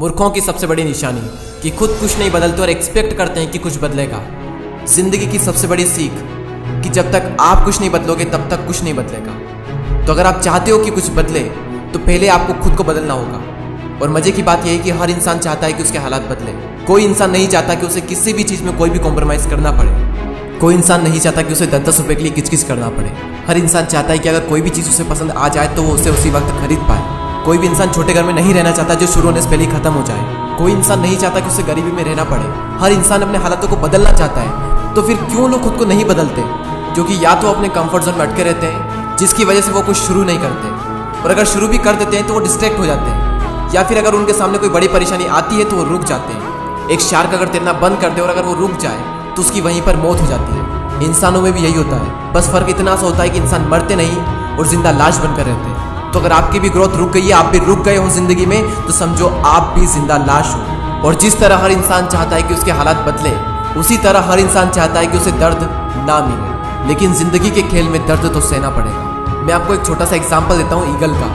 मूर्खों की सबसे बड़ी निशानी कि खुद कुछ नहीं बदलते और एक्सपेक्ट करते हैं कि कुछ बदलेगा। जिंदगी की सबसे बड़ी सीख कि जब तक आप कुछ नहीं बदलोगे तब तक कुछ नहीं बदलेगा। तो अगर आप चाहते हो कि कुछ बदले तो पहले आपको खुद को बदलना होगा। और मजे की बात यह है कि हर इंसान चाहता है कि उसके हालात बदले। कोई इंसान नहीं चाहता कि उसे किसी भी चीज़ में कोई भी कॉम्प्रोमाइज़ करना पड़े। कोई इंसान नहीं चाहता कि उसे 10-10 रुपये के लिए किचकिच करना पड़े। हर इंसान चाहता है कि अगर कोई भी चीज़ उसे पसंद आ जाए तो वो उसे उसी वक्त खरीद पाए। कोई भी इंसान छोटे घर में नहीं रहना चाहता जो शुरू होने से पहले ही खत्म हो जाए। कोई इंसान नहीं चाहता कि उसे गरीबी में रहना पड़े। हर इंसान अपने हालातों को बदलना चाहता है। तो फिर क्यों लोग खुद को नहीं बदलते? क्योंकि या तो अपने कंफर्ट जोन में अटके रहते हैं जिसकी वजह से वो कुछ शुरू नहीं करते, और अगर शुरू भी कर देते हैं तो वो डिस्ट्रैक्ट हो जाते हैं, या फिर अगर उनके सामने कोई बड़ी परेशानी आती है तो वो रुक जाते हैं। एक शार्क अगर तैरना बंद कर दे और अगर वो रुक जाए तो उसकी वहीं पर मौत हो जाती है। इंसानों में भी यही होता है, बस फर्क इतना सा होता है कि इंसान मरते नहीं और जिंदा लाश बनकर रहते हैं। तो अगर आपकी भी ग्रोथ रुक गई है, आप भी रुक गए हो जिंदगी में, तो समझो आप भी जिंदा लाश हो। और जिस तरह हर इंसान चाहता है कि उसके हालात बदले, उसी तरह हर इंसान चाहता है कि उसे दर्द ना मिले। लेकिन जिंदगी के खेल में दर्द तो सहना पड़ेगा। मैं आपको एक छोटा सा एग्जाम्पल देता हूँ ईगल का।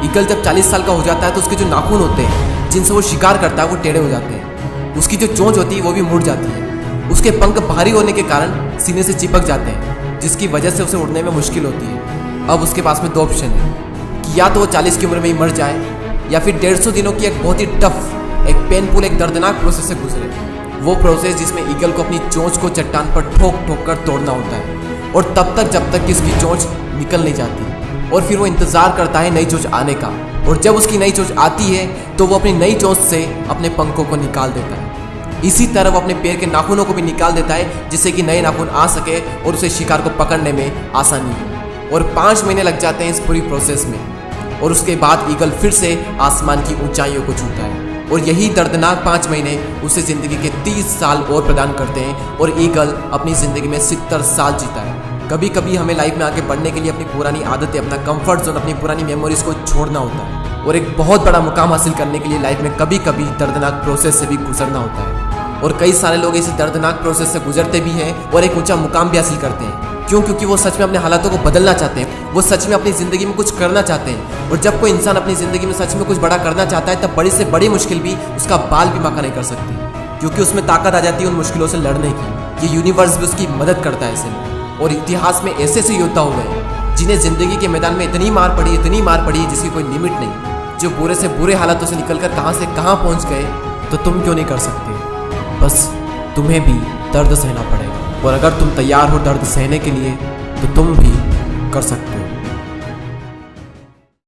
ईगल जब 40 साल का हो जाता है तो उसके जो नाखून होते हैं जिनसे वो शिकार करता है वो टेढ़े हो जाते हैं। उसकी जो चोंच होती है वो भी मुड़ जाती है। उसके पंख भारी होने के कारण सीने से चिपक जाते हैं, जिसकी वजह से उसे उड़ने में मुश्किल होती है। अब उसके पास में 2 ऑप्शन है कि या तो वो 40 की उम्र में ही मर जाए, या फिर 150 दिनों की एक बहुत ही टफ, एक पेनफुल, एक दर्दनाक प्रोसेस से गुजरे। वो प्रोसेस जिसमें ईगल को अपनी चोंच को चट्टान पर ठोक ठोक कर तोड़ना होता है, और तब तक जब तक कि उसकी चोंच निकल नहीं जाती। और फिर वो इंतजार करता है नई चोंच आने का, और जब उसकी नई चोंच आती है तो वो अपनी नई चोंच से अपने पंखों को निकाल देता है। इसी तरह वो अपने पैर के नाखूनों को भी निकाल देता है जिससे कि नए नाखून आ सके और उसे शिकार को पकड़ने में आसानी हो। और 5 महीने लग जाते हैं इस पूरी प्रोसेस में, और उसके बाद ईगल फिर से आसमान की ऊंचाइयों को छूता है। और यही दर्दनाक 5 महीने उसे जिंदगी के 30 साल और प्रदान करते हैं, और ईगल अपनी जिंदगी में 70 साल जीता है। कभी कभी हमें लाइफ में आगे बढ़ने के लिए अपनी पुरानी आदतें, अपना कंफर्ट जोन, अपनी पुरानी मेमोरीज को छोड़ना होता है, और एक बहुत बड़ा मुकाम हासिल करने के लिए लाइफ में कभी कभी दर्दनाक प्रोसेस से भी गुजरना होता है। और कई सारे लोग इस दर्दनाक प्रोसेस से गुजरते भी हैं और एक ऊंचा मुकाम भी हासिल करते हैं। क्यों? क्योंकि वो सच में अपने हालातों को बदलना चाहते हैं, वो सच में अपनी ज़िंदगी में कुछ करना चाहते हैं। और जब कोई इंसान अपनी ज़िंदगी में सच में कुछ बड़ा करना चाहता है तब बड़ी से बड़ी मुश्किल भी उसका बाल भी बांका नहीं कर सकती, क्योंकि उसमें ताकत आ जाती है उन मुश्किलों से लड़ने की। ये यूनिवर्स भी उसकी मदद करता है ऐसे में। और इतिहास में ऐसे ऐसे योद्धा हुए हैं जिन्हें ज़िंदगी के मैदान में इतनी मार पड़ी है जिसकी कोई लिमिट नहीं, जो बुरे से बुरे हालातों से निकलकर कहाँ से कहाँ पहुँच गए। तो तुम क्यों नहीं कर सकते? बस तुम्हें भी दर्द सहना पड़ेगा, और अगर तुम तैयार हो दर्द सहने के लिए तो तुम भी कर सकते हो।